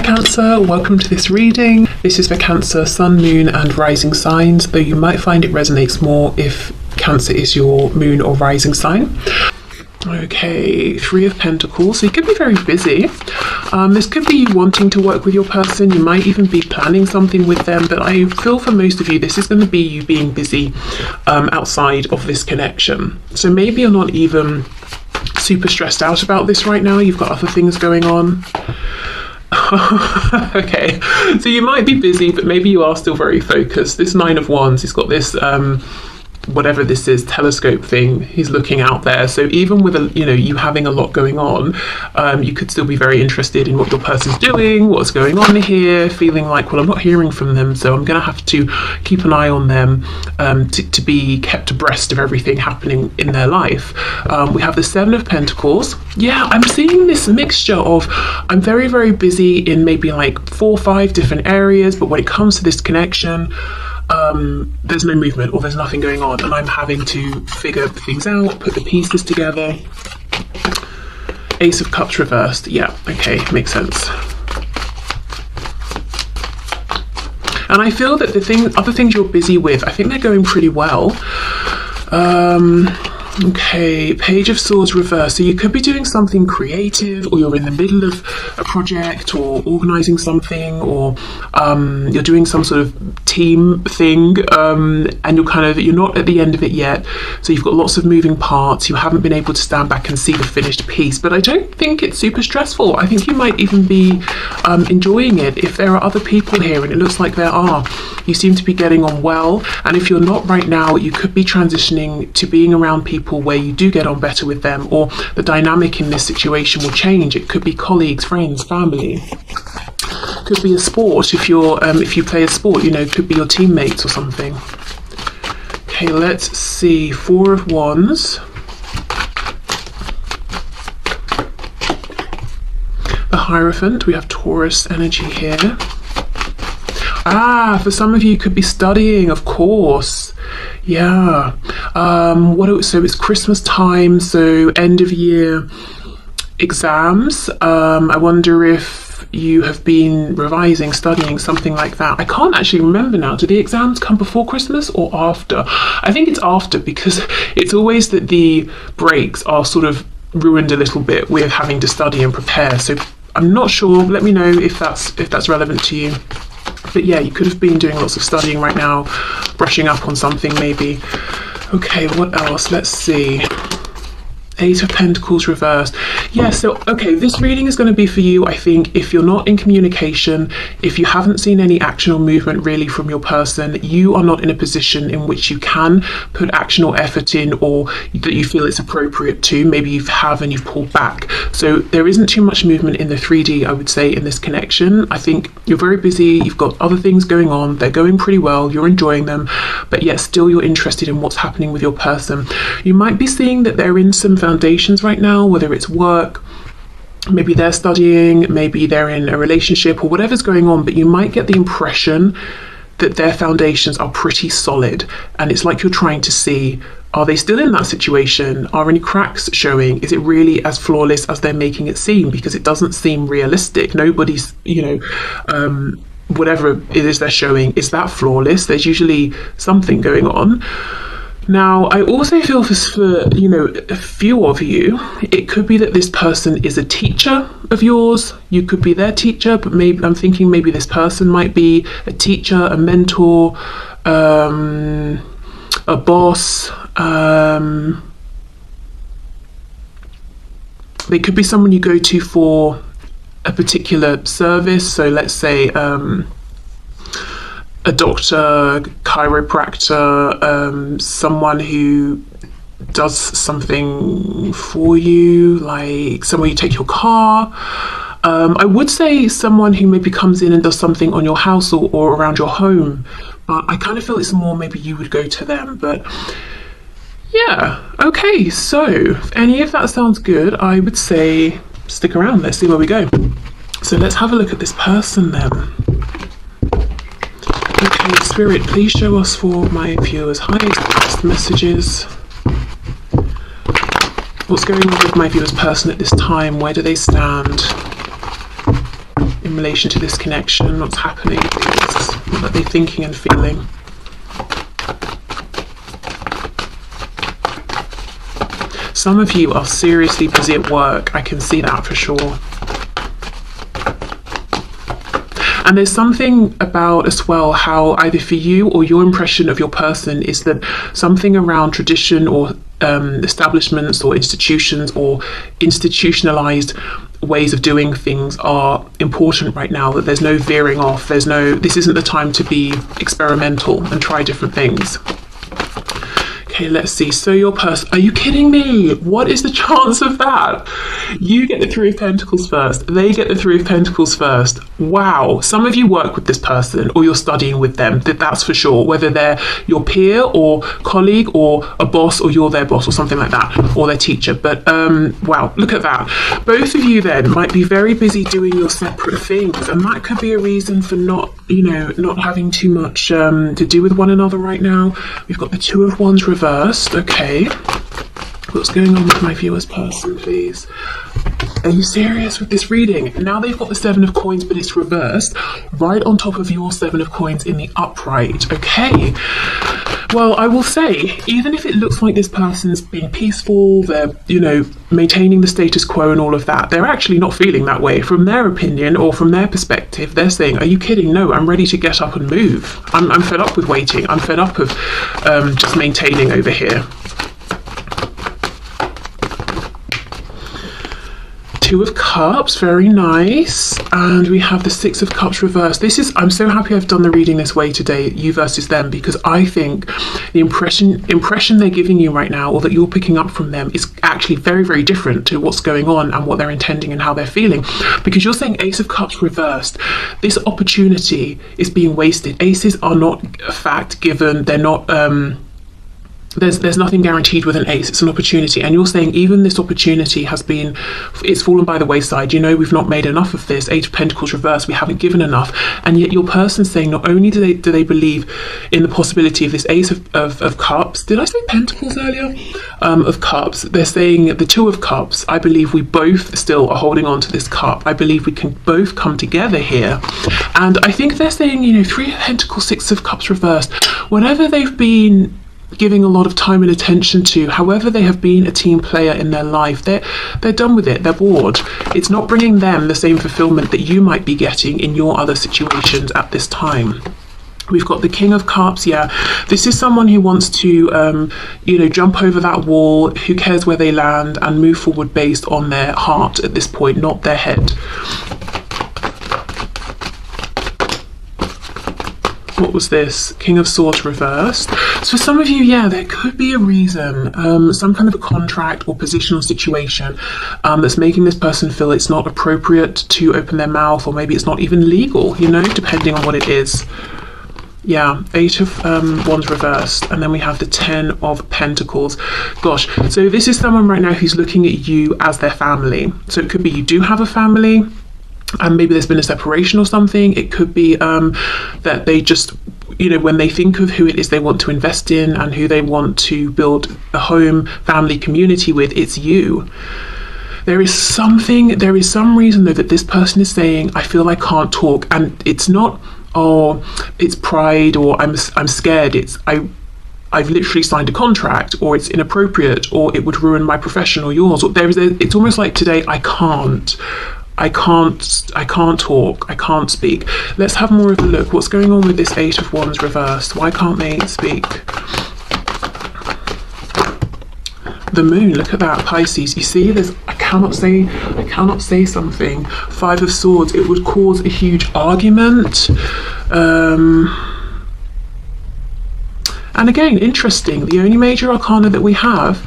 Cancer, welcome to this reading. This is for Cancer, Sun, Moon and Rising signs, though you might find it resonates more if Cancer is your moon or rising sign. Okay, Three of Pentacles, so you could be very busy. This could be you wanting to work with your person, you might even be planning something with them, but I feel for most of you this is going to be you being busy outside of this connection. So maybe you're not even super stressed out about this right now, you've got other things going on. Okay, so you might be busy, but maybe you are still very focused. This Nine of Wands, he's got this whatever this is, telescope thing, he's looking out there. So even with you having a lot going on, you could still be very interested in what your person's doing, what's going on here, feeling like, well, I'm not hearing from them, so I'm gonna have to keep an eye on them to be kept abreast of everything happening in their life. We have the Seven of Pentacles. Yeah, I'm seeing this mixture of I'm very, very busy in maybe like 4 or 5 different areas, but when it comes to this connection, there's no movement or there's nothing going on, and I'm having to figure things out, put the pieces together. Ace of Cups reversed. Yeah, okay, makes sense. And I feel that other things you're busy with, I think they're going pretty well. Okay, Page of Swords reversed. So you could be doing something creative, or you're in the middle of a project, or organising something, or you're doing some sort of team thing, and you're not at the end of it yet. So you've got lots of moving parts. You haven't been able to stand back and see the finished piece. But I don't think it's super stressful. I think you might even be enjoying it. If there are other people here, and it looks like there are, you seem to be getting on well. And if you're not right now, you could be transitioning to being around people where you do get on better with them, or the dynamic in this situation will change. It could be colleagues, friends, family. Could be a sport if you play a sport, could be your teammates or something. Okay, let's see. Four of Wands. The Hierophant. We have Taurus energy here. For some of you could be studying, of course. Yeah. So it's Christmas time, so end of year exams. I wonder if you have been revising, studying, something like that. I can't actually remember now. Do the exams come before Christmas or after? I think it's after, because it's always that the breaks are sort of ruined a little bit with having to study and prepare. So I'm not sure. Let me know if that's relevant to you. But yeah, you could have been doing lots of studying right now, brushing up on something maybe. Okay, what else? Let's see. Eight of Pentacles reversed. Yeah, so, okay, this reading is going to be for you, I think, if you're not in communication, if you haven't seen any action or movement really from your person, you are not in a position in which you can put action or effort in, or that you feel it's appropriate to. Maybe you have and you've pulled back. So there isn't too much movement in the 3D, I would say, in this connection. I think you're very busy, you've got other things going on, they're going pretty well, you're enjoying them, but yet still you're interested in what's happening with your person. You might be seeing that they're in some foundations right now, whether it's work, maybe they're studying, maybe they're in a relationship, or whatever's going on, but you might get the impression that their foundations are pretty solid, and it's like you're trying to see, are they still in that situation? Are any cracks showing? Is it really as flawless as they're making it seem? Because it doesn't seem realistic. Nobody's, whatever it is they're showing, is that flawless? There's usually something going on. Now, I also feel for a few of you, it could be that this person is a teacher of yours. You could be their teacher, but maybe I'm thinking maybe this person might be a teacher, a mentor, a boss. They could be someone you go to for a particular service. So let's say a doctor, chiropractor, someone who does something for you, like somewhere you take your car. I would say someone who maybe comes in and does something on your house or around your home, but I kind of feel it's more maybe you would go to them. But yeah, okay, so if any of that sounds good, I would say stick around, let's see where we go. So let's have a look at this person then. Okay, Spirit, please show us for my viewers. Highest messages. What's going on with my viewers' person at this time? Where do they stand in in relation to this connection. What's happening? What are they thinking and feeling? Some of you are seriously busy at work. I can see that for sure. And there's something about as well how either for you or your impression of your person is that something around tradition or establishments or institutions or institutionalized ways of doing things are important right now, that there's no veering off, this isn't the time to be experimental and try different things. Okay, let's see. So your person, are you kidding me? What is the chance of that? You get the Three of Pentacles first. They get the Three of Pentacles first. Wow. Some of you work with this person or you're studying with them. That's for sure. Whether they're your peer or colleague or a boss or you're their boss or something like that, or their teacher. But wow, look at that. Both of you then might be very busy doing your separate things, and that could be a reason for not having too much to do with one another right now. We've got the Two of Wands reversed. Okay, what's going on with my viewer's person, please? Are you serious with this reading? Now they've got the Seven of Coins, but it's reversed right on top of your Seven of Coins in the upright. Okay, well, I will say, even if it looks like this person's being peaceful, they're maintaining the status quo and all of that, they're actually not feeling that way. From their opinion or from their perspective, they're saying, are you kidding? No, I'm ready to get up and move. I'm fed up with waiting. I'm fed up of just maintaining over here. Two of Cups, very nice. And we have the Six of Cups reversed. I'm so happy I've done the reading this way today, you versus them, because I think the impression they're giving you right now, or that you're picking up from them, is actually very, very different to what's going on and what they're intending and how they're feeling. Because you're saying Ace of Cups reversed. This opportunity is being wasted. Aces are not a fact given. They're not there's nothing guaranteed with an ace. It's an opportunity, and you're saying even this opportunity it's fallen by the wayside. We've not made enough of this. Eight of Pentacles reversed, we haven't given enough. And yet your person's saying not only do they believe in the possibility of this Ace of Cups, did I say Pentacles earlier? Of Cups, they're saying the Two of Cups, I believe we both still are holding on to this cup. I believe we can both come together here. And I think they're saying, Three of Pentacles, Six of Cups reversed, whatever they've been giving a lot of time and attention to, however they have been a team player in their life, they're done with it. They're bored. It's not bringing them the same fulfillment that you might be getting in your other situations at this time. We've got the King of Cups. Yeah, this is someone who wants to jump over that wall, who cares where they land, and move forward based on their heart at this point, not their head. What was this? King of Swords reversed. So for some of you, yeah, there could be a reason, some kind of a contract or positional situation that's making this person feel it's not appropriate to open their mouth, or maybe it's not even legal, depending on what it is. Yeah, Eight of Wands reversed, and then we have the Ten of Pentacles. Gosh, so this is someone right now who's looking at you as their family. So it could be you do have a family, and maybe there's been a separation or something. It could be that they just, when they think of who it is they want to invest in and who they want to build a home, family, community with, it's you. There is some reason though that this person is saying, I feel I can't talk, and it's not, it's pride, or I'm scared, it's I've literally signed a contract, or it's inappropriate, or it would ruin my profession or yours, or it's almost like today I can't talk, I can't speak. Let's have more of a look. What's going on with this Eight of Wands reversed? Why can't they speak? The Moon, look at that, Pisces. You see, I cannot say something. Five of Swords, it would cause a huge argument. And again, interesting, the only major arcana that we have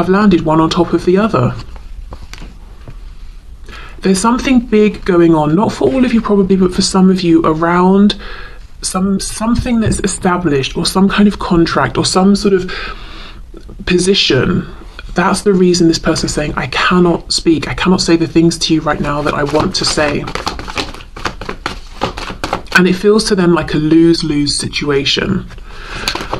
landed one on top of the other. There's something big going on, not for all of you probably, but for some of you, around something that's established, or some kind of contract, or some sort of position. That's the reason this person's saying, I cannot speak, I cannot say the things to you right now that I want to say. And it feels to them like a lose-lose situation.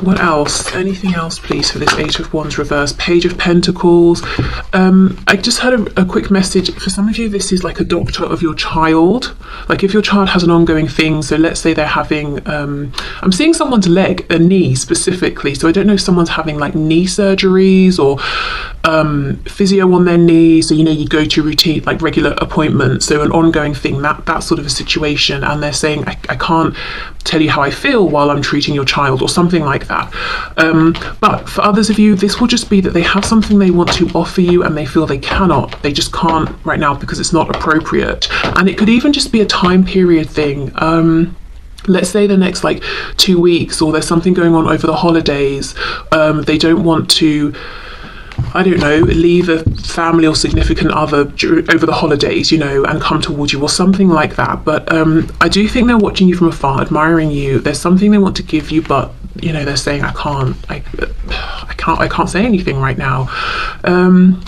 What else? Anything else, please, for this Eight of Wands reverse? Page of Pentacles. I just had a quick message. For some of you, this is like a doctor of your child. Like if your child has an ongoing thing, so let's say they're having, I'm seeing someone's leg, a knee specifically. So I don't know if someone's having like knee surgeries or physio on their knee. So, you go to routine, like regular appointments. So an ongoing thing, that sort of a situation. And they're saying, I can't tell you how I feel while I'm treating your child, or something like that. But for others of you, this will just be that they have something they want to offer you and they feel they cannot, they just can't right now because it's not appropriate. And it could even just be a time period thing. Let's say the next like 2 weeks, or there's something going on over the holidays. They don't want to, I don't know, leave a family or significant other over the holidays, and come towards you or something like that. But I do think they're watching you from afar, admiring you. There's something they want to give you, but they're saying, I can't say anything right now.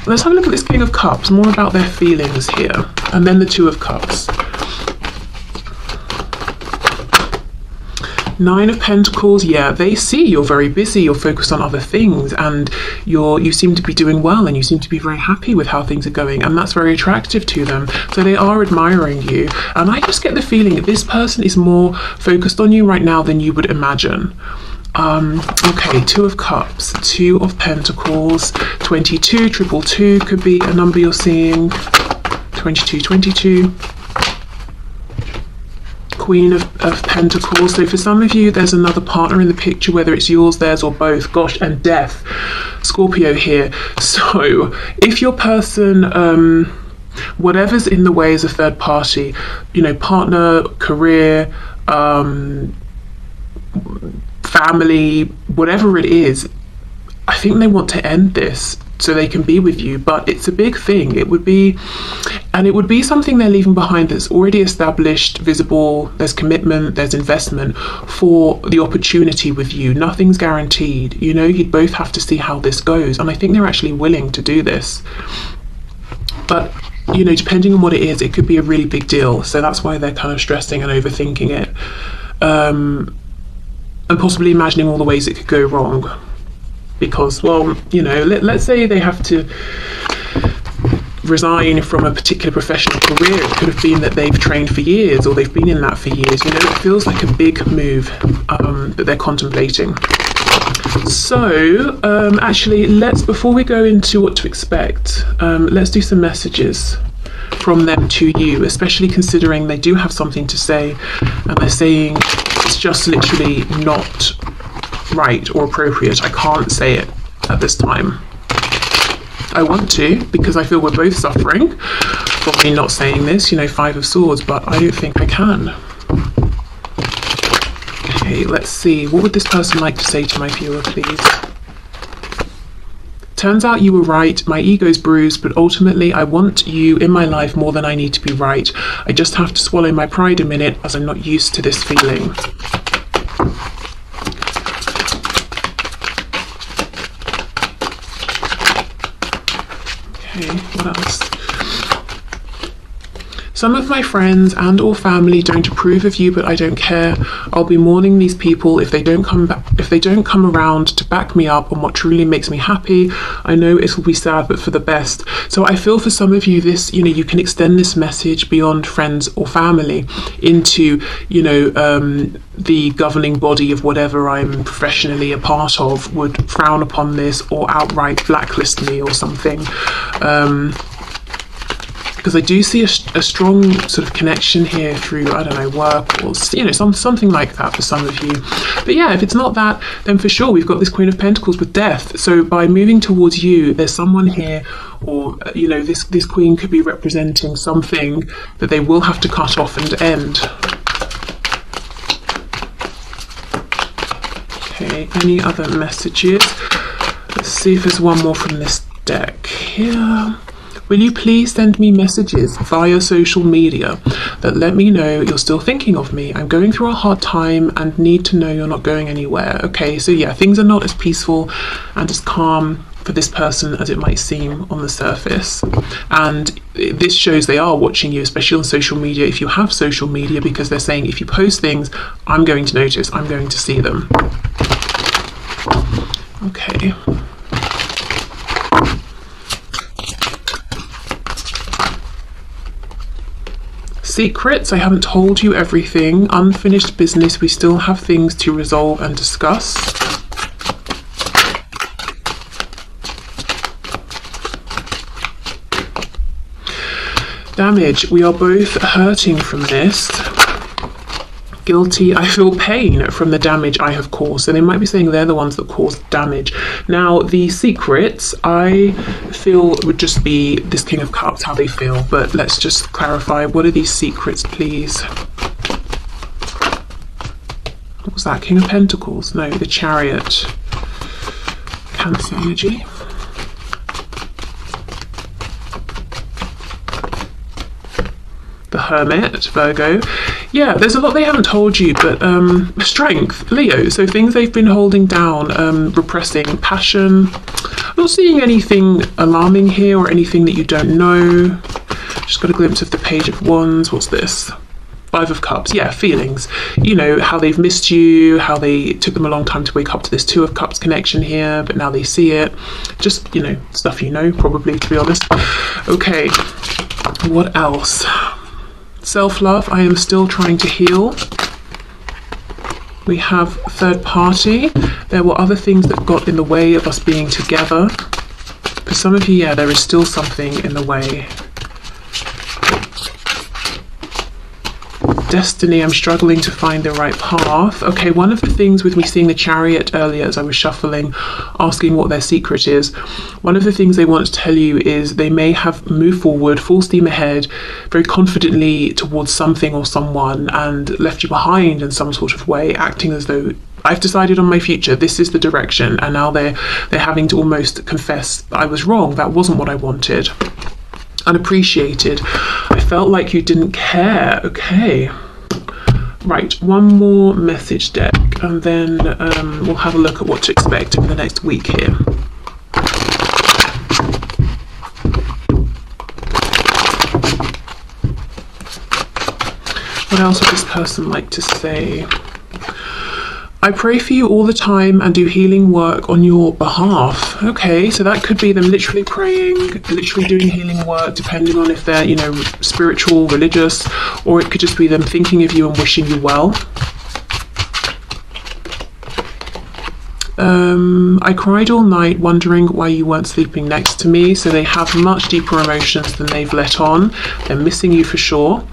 Let's have a look at this King of Cups, more about their feelings here, and then the Two of Cups. Nine of Pentacles, yeah, they see you're very busy, you're focused on other things, and you seem to be doing well, and you seem to be very happy with how things are going, and that's very attractive to them. So they are admiring you, and I just get the feeling that this person is more focused on you right now than you would imagine. Okay, Two of Cups, Two of Pentacles, 22, 222 could be a number you're seeing, 2222. Queen of Pentacles. So for some of you, there's another partner in the picture, whether it's yours, theirs, or both. Gosh, and Death, Scorpio here. So if your person, whatever's in the way is a third party, partner, career, family, whatever it is, I think they want to end this so they can be with you. But it's a big thing. It would be something they're leaving behind that's already established, visible. There's commitment, there's investment for the opportunity with you. Nothing's guaranteed. You'd both have to see how this goes, and I think they're actually willing to do this. But depending on what it is, it could be a really big deal. So that's why they're kind of stressing and overthinking it, and possibly imagining all the ways it could go wrong. Because, well, let's say they have to resign from a particular professional career. It could have been that they've trained for years, or they've been in that for years. It feels like a big move that they're contemplating. So, actually, before we go into what to expect, let's do some messages from them to you, especially considering they do have something to say, and they're saying it's just literally not right or appropriate. I can't say it at this time. I want to, because I feel we're both suffering from me not saying this, Five of Swords, but I don't think I can. Okay, let's see. What would this person like to say to my viewer, please? Turns out you were right. My ego's bruised, but ultimately I want you in my life more than I need to be right. I just have to swallow my pride a minute, as I'm not used to this feeling. What else? Some of my friends and or family don't approve of you, but I don't care. I'll be mourning these people if they don't come back, if they don't come around to back me up on what truly makes me happy. I know it will be sad, but for the best. So I feel for some of you, this, you can extend this message beyond friends or family into, the governing body of whatever I'm professionally a part of would frown upon this or outright blacklist me or something. Because I do see a strong sort of connection here through, I don't know, work or, something like that for some of you. But yeah, if it's not that, then for sure we've got this Queen of Pentacles with Death. So by moving towards you, there's someone here, or, this Queen could be representing something that they will have to cut off and end. Okay, any other messages? Let's see if there's one more from this deck here. Will you please send me messages via social media that let me know you're still thinking of me? I'm going through a hard time and need to know you're not going anywhere. Okay, so yeah, things are not as peaceful and as calm for this person as it might seem on the surface. And this shows they are watching you, especially on social media, if you have social media, because they're saying if you post things, I'm going to notice, I'm going to see them. Okay. Secrets, I haven't told you everything. Unfinished business, we still have things to resolve and discuss. Damage, we are both hurting from this. Guilty, I feel pain from the damage I have caused. So they might be saying they're the ones that caused damage. Now, the secrets, I feel would just be this King of Cups, how they feel. But let's just clarify, what are these secrets, please? What was that? King of Pentacles? No, the Chariot. Cancer energy. The Hermit, Virgo. Yeah, there's a lot they haven't told you, but strength, Leo. So things they've been holding down, repressing, passion. I'm not seeing anything alarming here or anything that you don't know. Just got a glimpse of the Page of Wands. What's this? Five of Cups. Yeah, feelings. You know, how they've missed you, how they took them a long time to wake up to this Two of Cups connection here, but now they see it. Just, you know, stuff you know, probably, to be honest. Okay, what else? Self-love, I am still trying to heal. We have third party. There were other things that got in the way of us being together. For some of you, yeah, there is still something in the way. Destiny, I'm struggling to find the right path. Okay, one of the things with me seeing the Chariot earlier as I was shuffling, asking what their secret is, one of the things they want to tell you is they may have moved forward, full steam ahead, very confidently towards something or someone and left you behind in some sort of way, acting as though I've decided on my future, this is the direction, and now they're having to almost confess I was wrong, that wasn't what I wanted. Unappreciated. I felt like you didn't care. Okay. Right, one more message deck, and then we'll have a look at what to expect in the next week here. What else would this person like to say? I pray for you all the time and do healing work on your behalf. Okay, so that could be them literally praying, literally doing healing work, depending on if they're, you know, spiritual, religious, or it could just be them thinking of you and wishing you well. I cried all night wondering why you weren't sleeping next to me. So they have much deeper emotions than they've let on. They're missing you for sure.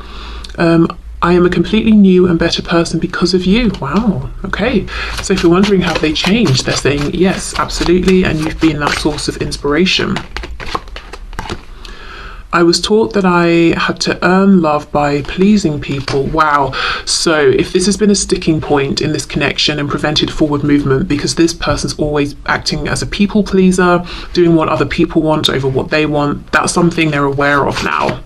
I am a completely new and better person because of you. Wow. Okay. So if you're wondering have they changed, they're saying yes, absolutely. And you've been that source of inspiration. I was taught that I had to earn love by pleasing people. Wow. So if this has been a sticking point in this connection and prevented forward movement because this person's always acting as a people pleaser, doing what other people want over what they want, that's something they're aware of now.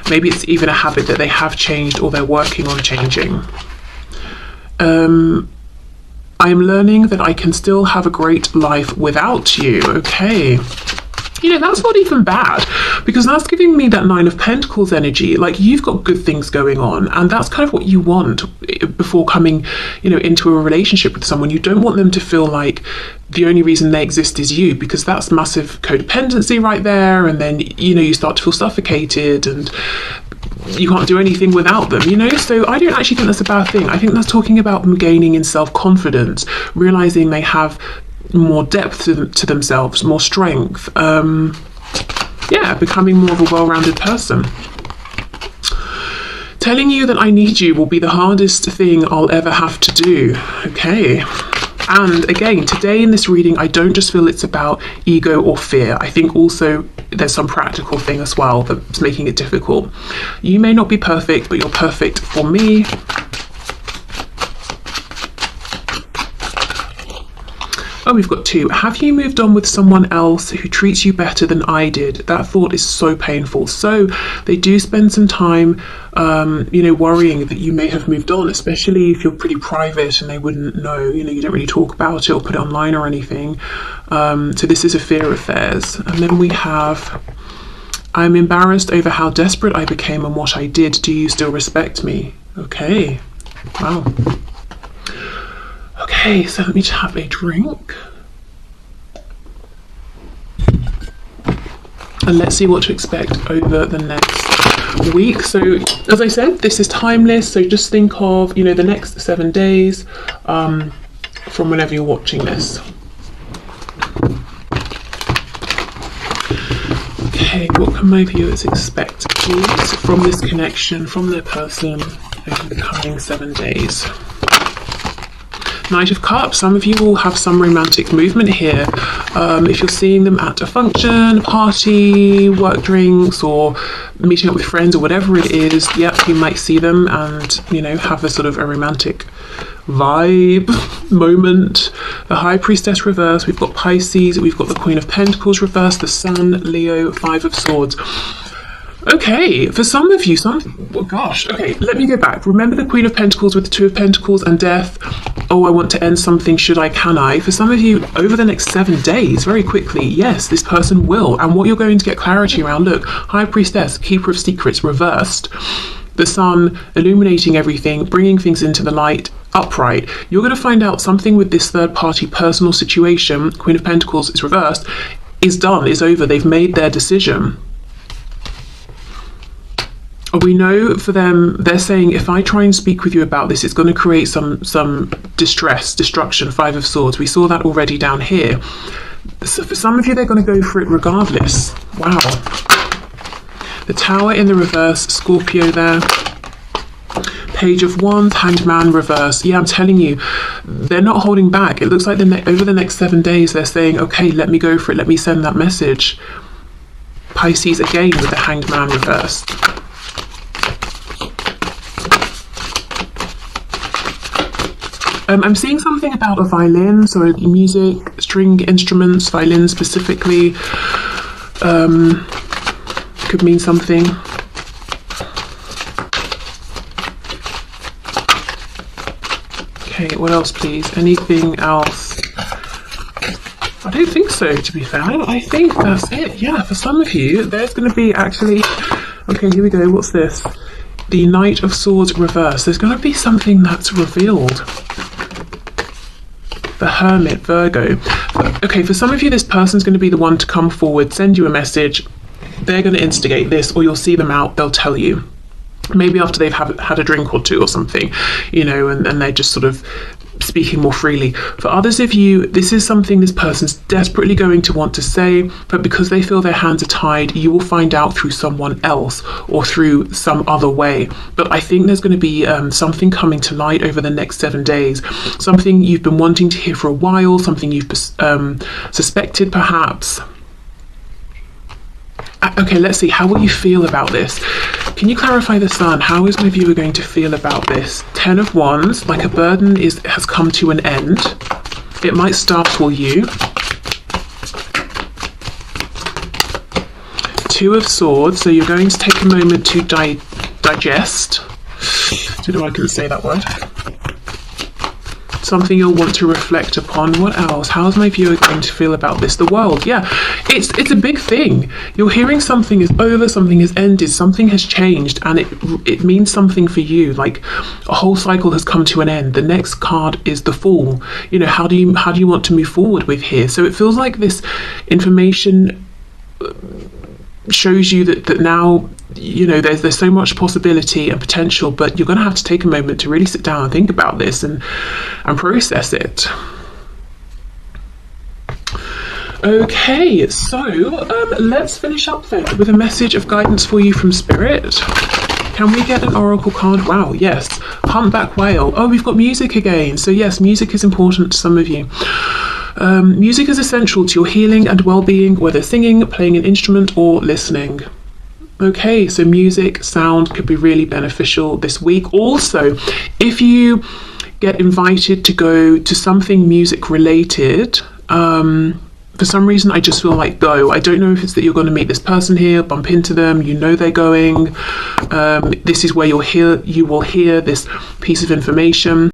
Maybe it's even a habit that they have changed or they're working on changing. I am learning that I can still have a great life without you. Okay. You know, that's not even bad, because that's giving me that Nine of Pentacles energy. Like, you've got good things going on, and that's kind of what you want before coming, you know, into a relationship with someone. You don't want them to feel like the only reason they exist is you, because that's massive codependency right there. And then, you know, you start to feel suffocated and you can't do anything without them, you know? So I don't actually think that's a bad thing. I think that's talking about them gaining in self-confidence, realizing they have more depth to themselves, more strength, yeah, becoming more of a well-rounded person. Telling you that I need you will be the hardest thing I'll ever have to do. Okay. And again, today in this reading, I don't just feel it's about ego or fear. I think also there's some practical thing as well that's making it difficult. You may not be perfect, but you're perfect for me. Oh, we've got two. Have you moved on with someone else who treats you better than I did? That thought is so painful. So they do spend some time, you know, worrying that you may have moved on, especially if you're pretty private and they wouldn't know, you know, you don't really talk about it or put it online or anything. So this is a fear of theirs. And then we have, I'm embarrassed over how desperate I became and what I did. Do you still respect me? Okay. Wow. Okay, so let me have a drink. And let's see what to expect over the next week. So as I said, this is timeless, so just think of, the next 7 days from whenever you're watching this. Okay, what can my viewers expect, please, from this connection, from their person over the coming 7 days? Knight of Cups, some of you will have some romantic movement here. If you're seeing them at a function, party, work drinks, or meeting up with friends or whatever it is, yep, you might see them and, have a sort of a romantic vibe moment. The High Priestess reverse, we've got Pisces, we've got the Queen of Pentacles reverse, the Sun, Leo, Five of Swords. Okay, for some of you, okay, let me go back. Remember the Queen of Pentacles with the Two of Pentacles and Death? Oh, I want to end something, should I, can I? For some of you, over the next 7 days, very quickly, yes, this person will. And what you're going to get clarity around, look, High Priestess, Keeper of Secrets, reversed. The Sun, illuminating everything, bringing things into the light, upright. You're going to find out something with this third-party personal situation, Queen of Pentacles is reversed, is done, is over. They've made their decision. We know for them, they're saying, if I try and speak with you about this, it's going to create some distress, destruction, Five of Swords. We saw that already down here. So for some of you, they're going to go for it regardless. Wow. The Tower in the reverse, Scorpio there. Page of Wands, Hanged Man reverse. Yeah, I'm telling you, they're not holding back. It looks like over the next 7 days, they're saying, okay, let me go for it. Let me send that message. Pisces again with the Hanged Man reverse. I'm seeing something about a violin, so music, string instruments, violin specifically, could mean something. Okay, what else please? Anything else? I don't think so, to be fair. I think that's it. Yeah, for some of you, there's going to be actually... Okay, here we go. What's this? The Knight of Swords reverse. There's going to be something that's revealed. The Hermit, Virgo. Okay, for some of you, this person's going to be the one to come forward, send you a message. They're going to instigate this, or you'll see them out, they'll tell you. Maybe after they've had a drink or two or something, and they're just sort of speaking more freely. For others of you, this is something this person's desperately going to want to say, but because they feel their hands are tied, you will find out through someone else or through some other way. But I think there's going to be something coming to light over the next 7 days, something you've been wanting to hear for a while, something you've suspected perhaps. Okay, let's see, how will you feel about this? Can you clarify the Sun? How is my viewer going to feel about this? 10 of Wands, like a burden has come to an end. It might startle you. 2 of Swords, so you're going to take a moment to digest. I don't know why I couldn't say that word. Something you'll want to reflect upon. What else? How's my viewer going to feel about this? The World, yeah, it's a big thing. You're hearing something is over, something has ended, something has changed, and it means something for you. Like a whole cycle has come to an end. The next card is the Fool. How do you want to move forward with here? So it feels like this information shows you that now there's so much possibility and potential, but you're going to have to take a moment to really sit down and think about this and process it. Okay, so let's finish up then with a message of guidance for you from Spirit. Can we get an oracle card? Wow, yes. Humpback whale. Oh, we've got music again. So yes, music is important to some of you. Music is essential to your healing and well-being, whether singing, playing an instrument, or listening. Okay, so music, sound could be really beneficial this week. Also, if you get invited to go to something music related, for some reason I just feel like go. I don't know if it's that you're going to meet this person here, bump into them, they're going. This is where you will hear this piece of information.